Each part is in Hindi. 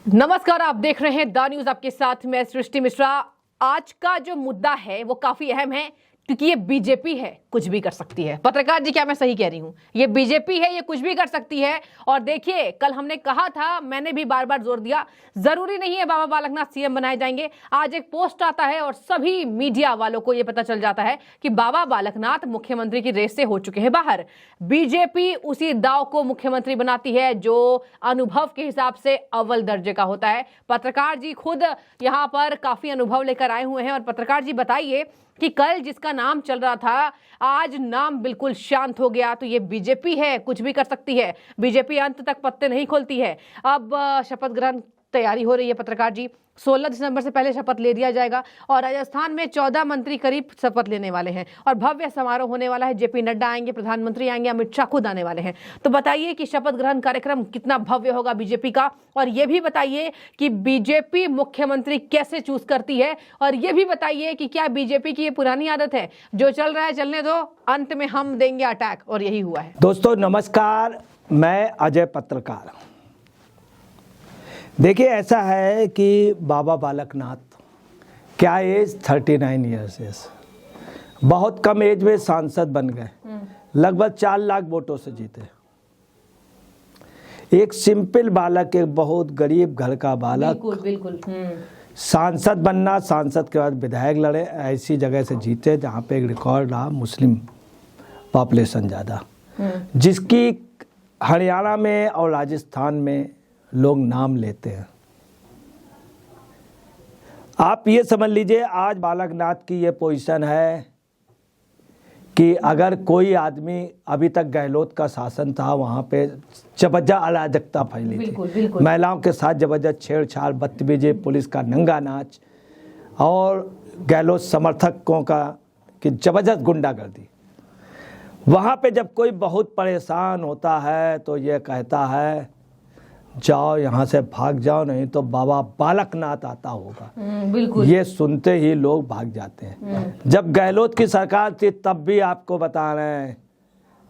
नमस्कार, आप देख रहे हैं द न्यूज। आपके साथ मैं सृष्टि मिश्रा। आज का जो मुद्दा है वो काफी अहम है क्योंकि ये बीजेपी है, कुछ भी कर सकती है। पत्रकार जी, क्या मैं सही कह रही हूं? ये बीजेपी है, ये कुछ भी कर सकती है। और देखिए, कल हमने कहा था, मैंने भी बार बार जोर दिया, जरूरी नहीं है बाबा बालकनाथ सीएम बनाए जाएंगे। आज एक पोस्ट आता है और सभी मीडिया वालों को यह पता चल जाता है कि बाबा बालकनाथ मुख्यमंत्री की रेस से हो चुके हैं बाहर। बीजेपी उसी दाव को मुख्यमंत्री बनाती है जो अनुभव के हिसाब से अव्वल दर्जे का होता है। पत्रकार जी खुद यहां पर काफी अनुभव लेकर आए हुए हैं। और पत्रकार जी, बताइए कि कल जिसका नाम चल रहा था, आज नाम बिल्कुल शांत हो गया। तो ये बीजेपी है, कुछ भी कर सकती है। बीजेपी अंत तक पत्ते नहीं खोलती है। अब शपथ ग्रहण तैयारी हो रही है पत्रकार जी। 16 दिसंबर से पहले शपथ ले लिया जाएगा और राजस्थान में 14 मंत्री करीब शपथ लेने वाले हैं और भव्य समारोह होने वाला है। जेपी नड्डा आएंगे, प्रधानमंत्री आएंगे, अमित शाह खुद आने वाले हैं। तो बताइए कि शपथ ग्रहण कार्यक्रम कितना भव्य होगा बीजेपी का। और ये भी बताइए कि बीजेपी मुख्यमंत्री कैसे चूज करती है। और ये भी बताइए कि क्या बीजेपी की ये पुरानी आदत है, जो चल रहा है चलने दो, अंत में हम देंगे अटैक, और यही हुआ है। दोस्तों नमस्कार, मैं अजय पत्रकार। देखिए, ऐसा है कि बाबा बालकनाथ क्या एज 39 ईयर्स है। बहुत कम एज में सांसद बन गए, लगभग 4 लाख वोटों से जीते। एक सिंपल बालक, एक बहुत गरीब घर का बालक, बिल्कुल सांसद बनना, सांसद के बाद विधायक लड़े, ऐसी जगह से जीते जहाँ पे एक रिकॉर्ड रहा मुस्लिम पॉपुलेशन ज़्यादा, जिसकी हरियाणा में और राजस्थान में लोग नाम लेते हैं। आप ये समझ लीजिए, आज बालकनाथ की ये पोजीशन है कि अगर कोई आदमी, अभी तक गहलोत का शासन था, वहाँ पे जबरदस्त अराजकता फैली थी। महिलाओं के साथ जबरदस्त छेड़छाड़, बदतमीजी, पुलिस का नंगा नाच और गहलोत समर्थकों का कि जबरदस्त गुंडागर्दी। वहाँ पे जब कोई बहुत परेशान होता है तो ये कहता है, जाओ यहाँ से, भाग जाओ, नहीं तो बाबा बालकनाथ आता होगा। बिल्कुल। ये सुनते ही लोग भाग जाते हैं। जब गहलोत की सरकार थी तब भी आपको बता रहे हैं,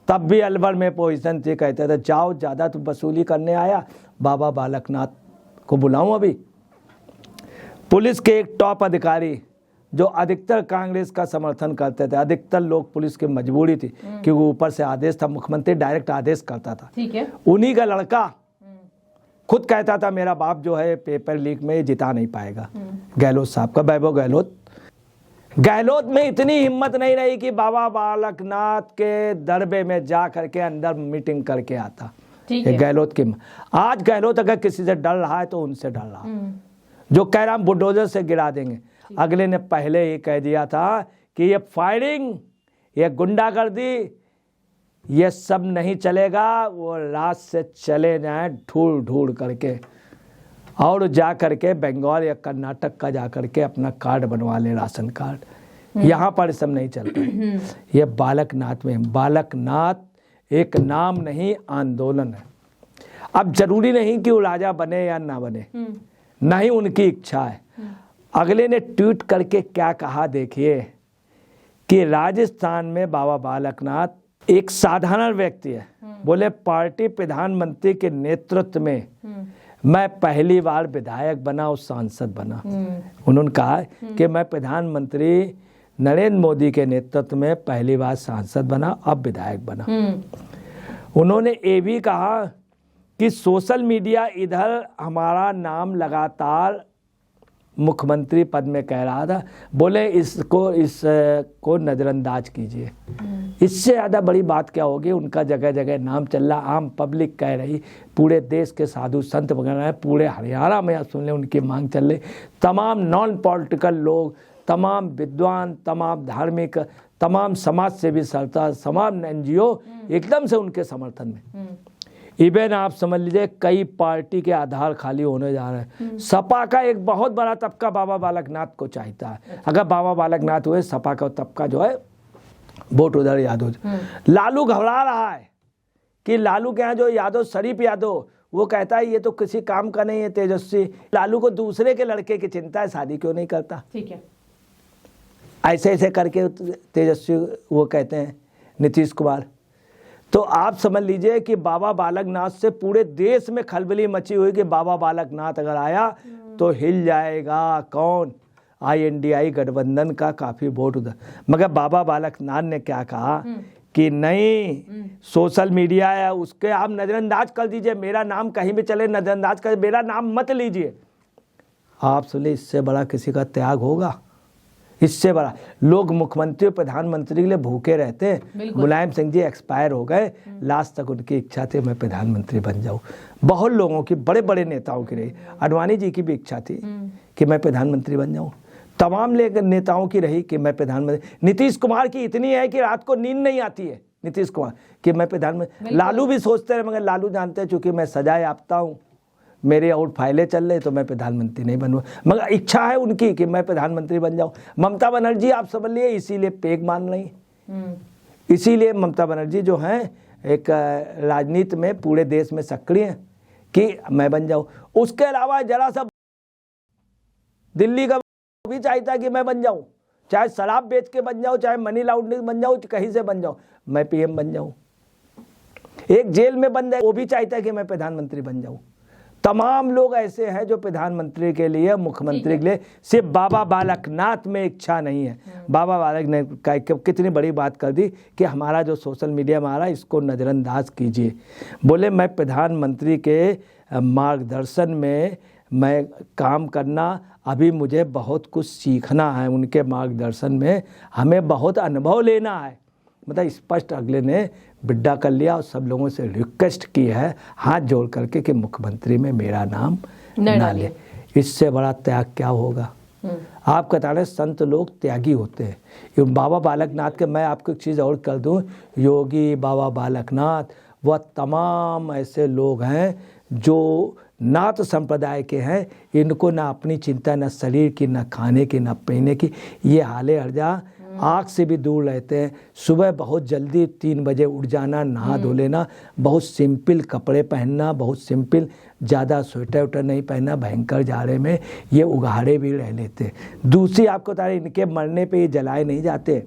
तब भी अलवर में पोजीशन थी, कहते थे जाओ, ज़्यादा तो वसूली करने आया, बाबा बालकनाथ को बुलाऊं। अभी पुलिस के एक टॉप अधिकारी जो अधिकतर कांग्रेस का समर्थन करते थे, अधिकतर लोग, पुलिस की मजबूरी थी क्योंकि ऊपर से आदेश था, मुख्यमंत्री डायरेक्ट आदेश करता था। ठीक है। उन्हीं का लड़का खुद कहता था, मेरा बाप जो है पेपर लीक में जिता नहीं पाएगा। गहलोत साहब का, वैभव गहलोत में इतनी हिम्मत नहीं रही कि बाबा बालकनाथ के दरबे में जा करके अंदर मीटिंग करके आता। गहलोत की, आज गहलोत अगर किसी से डर रहा है तो उनसे डर रहा, जो कह रहा हम बुलडोजर से गिरा देंगे। अगले ने पहले ही कह दिया था कि ये फायरिंग, ये गुंडागर्दी, ये सब नहीं चलेगा। वो रात से चले जाएं ढूंढ ढूंढ करके और जा करके बंगाल या कर्नाटक का जा करके अपना कार्ड बनवा ले, राशन कार्ड। यहाँ पर सब नहीं चलता। ये बालकनाथ में, बालकनाथ एक नाम नहीं, आंदोलन है। अब जरूरी नहीं कि वो राजा बने या ना बने, नहीं, उनकी इच्छा है। अगले ने ट्वीट करके क्या कहा, देखिए कि राजस्थान में बाबा बालकनाथ एक साधारण व्यक्ति है। बोले, पार्टी प्रधानमंत्री के नेतृत्व में मैं पहली बार विधायक बना और सांसद बना। उन्होंने कहा कि मैं प्रधानमंत्री नरेंद्र मोदी के नेतृत्व में पहली बार सांसद बना, अब विधायक बना। उन्होंने ये भी कहा कि सोशल मीडिया इधर हमारा नाम लगातार मुख्यमंत्री पद में कह रहा था, बोले इसको नज़रअंदाज कीजिए। इससे ज़्यादा बड़ी बात क्या होगी? उनका जगह जगह नाम चल रहा, आम पब्लिक कह रही, पूरे देश के साधु संत वगैरह है, पूरे हरियाणा में आप सुन लें उनकी मांग चल रही। तमाम नॉन पॉलिटिकल लोग, तमाम विद्वान, तमाम धार्मिक, तमाम समाज सेवी संस्था, तमाम NGO एकदम से उनके समर्थन में। इवन आप समझ लीजिए कई पार्टी के आधार खाली होने जा रहे हैं। सपा का एक बहुत बड़ा तबका बाबा बालकनाथ को चाहता है। अगर बाबा बालकनाथ हुए, सपा का तबका जो है वोट उधर यादव। लालू घबरा रहा है कि लालू के यहाँ जो यादव, शरीफ यादव, वो कहता है ये तो किसी काम का नहीं है तेजस्वी। लालू को दूसरे के लड़के की चिंता है, शादी क्यों नहीं करता। ठीक है, ऐसे ऐसे करके तेजस्वी वो कहते हैं नीतीश कुमार। तो आप समझ लीजिए कि बाबा बालकनाथ से पूरे देश में खलबली मची हुई कि बाबा बालकनाथ अगर आया तो हिल जाएगा कौन, INDI गठबंधन का काफी वोट उधर। मगर बाबा बालकनाथ ने क्या कहा कि नहीं, सोशल मीडिया है उसके आप नजरअंदाज कर दीजिए, मेरा नाम कहीं भी चले नजरअंदाज कर, मेरा नाम मत लीजिए। आप सुनिए, इससे बड़ा किसी का त्याग होगा? इससे बड़ा लोग मुख्यमंत्री और प्रधानमंत्री के लिए भूखे रहते हैं। मुलायम सिंह जी एक्सपायर हो गए, लास्ट तक उनकी इच्छा थी मैं प्रधानमंत्री बन जाऊं। बहुत लोगों की, बड़े बड़े नेताओं की रही, अडवाणी जी की भी इच्छा थी कि मैं प्रधानमंत्री बन जाऊं, तमाम नेताओं की रही कि मैं प्रधानमंत्री। नीतीश कुमार की इतनी है कि रात को नींद नहीं आती है नीतीश कुमार कि मैं प्रधानमंत्री। लालू भी सोचते हैं, मगर लालू जानते हैं चूंकि मैं सजा याफ्ता हूँ, मेरे और फाइलें चल रहे तो मैं प्रधानमंत्री नहीं बनूँ, मगर इच्छा है उनकी कि मैं प्रधानमंत्री बन जाऊँ। ममता बनर्जी आप समझ लिए इसीलिए पेग मान रही, इसीलिए ममता बनर्जी जो हैं एक राजनीति में पूरे देश में सक्रिय हैं कि मैं बन जाऊँ। उसके अलावा जरा सा दिल्ली का भी चाहता कि मैं बन जाऊँ, चाहे शराब बेच के बन जाऊँ, चाहे मनी लॉन्ड्रिंग बन जाऊँ, कहीं से बन जाऊँ, मैं PM बन जाऊँ। एक जेल में बंद है वो भी चाहता है कि मैं प्रधानमंत्री बन जाऊँ। तमाम लोग ऐसे हैं जो प्रधानमंत्री के लिए, मुख्यमंत्री के लिए, सिर्फ बाबा बालकनाथ में इच्छा नहीं है। बाबा बालक ने कितनी बड़ी बात कर दी कि हमारा जो सोशल मीडिया में आ रहा है इसको नज़रअंदाज कीजिए। बोले मैं प्रधानमंत्री के मार्गदर्शन में मैं काम करना, अभी मुझे बहुत कुछ सीखना है, उनके मार्गदर्शन में हमें बहुत अनुभव लेना है। मतलब स्पष्ट अगले ने बिड्डा कर लिया और सब लोगों से रिक्वेस्ट की है हाथ जोड़ करके कि मुख्यमंत्री में मेरा नाम ना ले। इससे बड़ा त्याग क्या होगा? आप कहते हैं संत लोग त्यागी होते हैं। बाबा बालकनाथ के मैं आपको एक चीज़ और कर दूं, योगी बाबा बालकनाथ वह तमाम ऐसे लोग हैं जो नाथ संप्रदाय के हैं, इनको ना अपनी चिंता, ना शरीर की, ना खाने की, ना पहनने की। ये हाले हर्जा आँख से भी दूर रहते हैं। सुबह बहुत जल्दी 3 बजे उठ जाना, नहा धो लेना, बहुत सिंपल कपड़े पहनना, बहुत सिंपल, ज़्यादा स्वेटर वेटर नहीं पहनना। भयंकर जाड़े में ये उघाड़े भी रह लेते। दूसरी आपको बता रहे, इनके मरने पे ये जलाए नहीं जाते।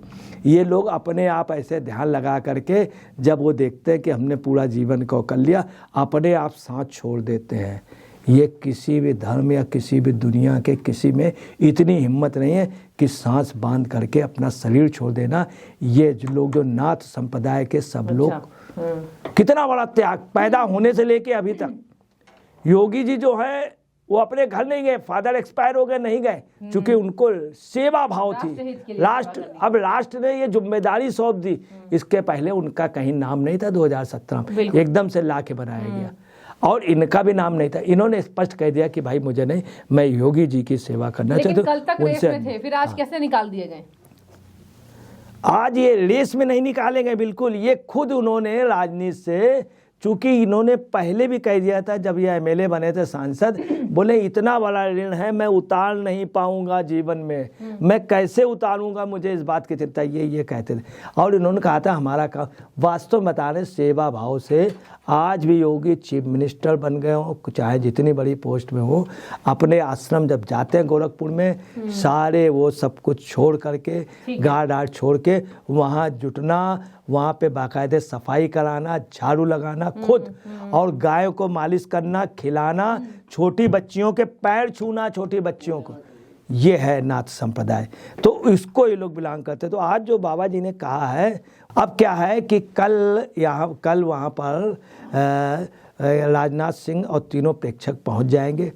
ये लोग अपने आप ऐसे ध्यान लगा करके जब वो देखते हैं कि हमने पूरा जीवन को कर लिया, अपने आप सांस छोड़ देते हैं। ये किसी भी धर्म या किसी भी दुनिया के किसी में इतनी हिम्मत नहीं है कि सांस बांध करके अपना शरीर छोड़ देना। ये जो लोग, जो नाथ संप्रदाय के सब लोग, कितना बड़ा त्याग, पैदा होने से लेके अभी तक। योगी जी जो है वो अपने घर नहीं गए, फादर एक्सपायर हो गए, नहीं गए, क्योंकि उनको सेवा भाव थी। राष्ट्र ने ये जिम्मेदारी सौंप दी। इसके पहले उनका कहीं नाम नहीं था, 2017 में एकदम से ला के बनाया गया, और इनका भी नाम नहीं था। इन्होंने स्पष्ट कह दिया कि भाई मुझे नहीं, मैं योगी जी की सेवा करना चाहता हूं। कल तक रेस में थे, फिर आज कैसे निकाल दिए गए? आज ये रेस में नहीं निकालेंगे बिल्कुल। ये खुद उन्होंने राजनीति से, चूंकि इन्होंने पहले भी कह दिया था जब ये MLA बने थे, सांसद, बोले इतना बड़ा ऋण है मैं उतार नहीं पाऊंगा जीवन में, मैं कैसे उतारूंगा, मुझे इस बात की चिंता। ये कहते थे। और इन्होंने कहा था हमारा काम, वास्तव में बता रहे, सेवा भाव से आज भी योगी चीफ मिनिस्टर बन गए हो, चाहे जितनी बड़ी पोस्ट में हो, अपने आश्रम जब जाते हैं गोरखपुर में, सारे वो सब कुछ छोड़ करके, गार्ड आर्ट छोड़ के वहाँ जुटना, वहाँ पे बाकायदे सफाई कराना, झाड़ू लगाना खुद, और गायों को मालिश करना, खिलाना, छोटी बच्चियों के पैर छूना, छोटी बच्चियों को। ये है नाथ संप्रदाय, तो इसको ये लोग बिलोंग करते। तो आज जो बाबा जी ने कहा है, अब क्या है कि कल वहाँ पर राजनाथ सिंह और तीनों प्रेक्षक पहुंच जाएंगे।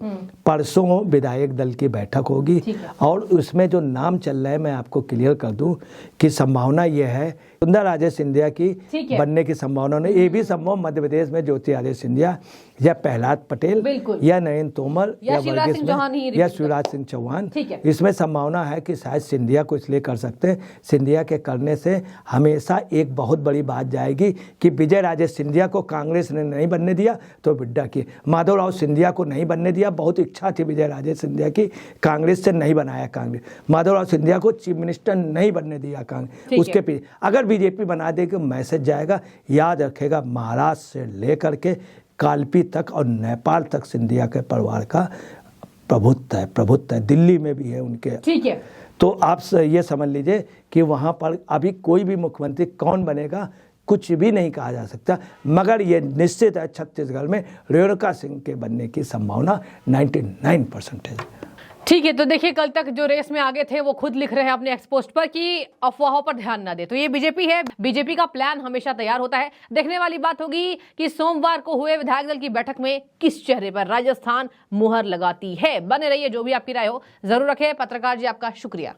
परसों विधायक दल की बैठक होगी, और उसमें जो नाम चल रहा है मैं आपको क्लियर कर दूं कि संभावना ये है सुंदर राजे सिंधिया की बनने की संभावना नहीं। ये भी संभव मध्य प्रदेश में ज्योतिरादित्य सिंधिया या प्रहलाद पटेल या नरेंद्र तोमर या शिवराज सिंह चौहान, इसमें संभावना है कि शायद सिंधिया को इसलिए कर सकते हैं, सिंधिया के करने से हमेशा एक बहुत बड़ी बात जाएगी कि विजय राजे सिंधिया को कांग्रेस ने नहीं बनने दिया तो बिड्डा की, माधवराव सिंधिया को नहीं बनने दिया, बहुत इच्छा थी विजय राजे सिंधिया की, कांग्रेस से नहीं बनाया कांग्रेस, माधवराव सिंधिया को चीफ मिनिस्टर नहीं बनने दिया कांग्रेस, उसके पीछे अगर बीजेपी बना देगी मैसेज जाएगा। याद रखेगा, महाराष्ट्र से लेकर के कालपी तक और नेपाल तक सिंधिया के परिवार का प्रभुत्व है, दिल्ली में भी है उनके। ठीक है, तो आप ये समझ लीजिए कि वहाँ पर अभी कोई भी मुख्यमंत्री कौन बनेगा, कुछ भी नहीं कहा जा सकता, मगर ये निश्चित है छत्तीसगढ़ में रेणुका सिंह के बनने की संभावना 99% है। ठीक है, तो देखिए कल तक जो रेस में आगे थे वो खुद लिख रहे हैं अपने एक्स पोस्ट पर कि अफवाहों पर ध्यान ना दे। तो ये बीजेपी है, बीजेपी का प्लान हमेशा तैयार होता है। देखने वाली बात होगी कि सोमवार को हुए विधायक दल की बैठक में किस चेहरे पर राजस्थान मुहर लगाती है। बने रहिए, जो भी आपकी राय हो जरूर रखें। पत्रकार जी आपका शुक्रिया।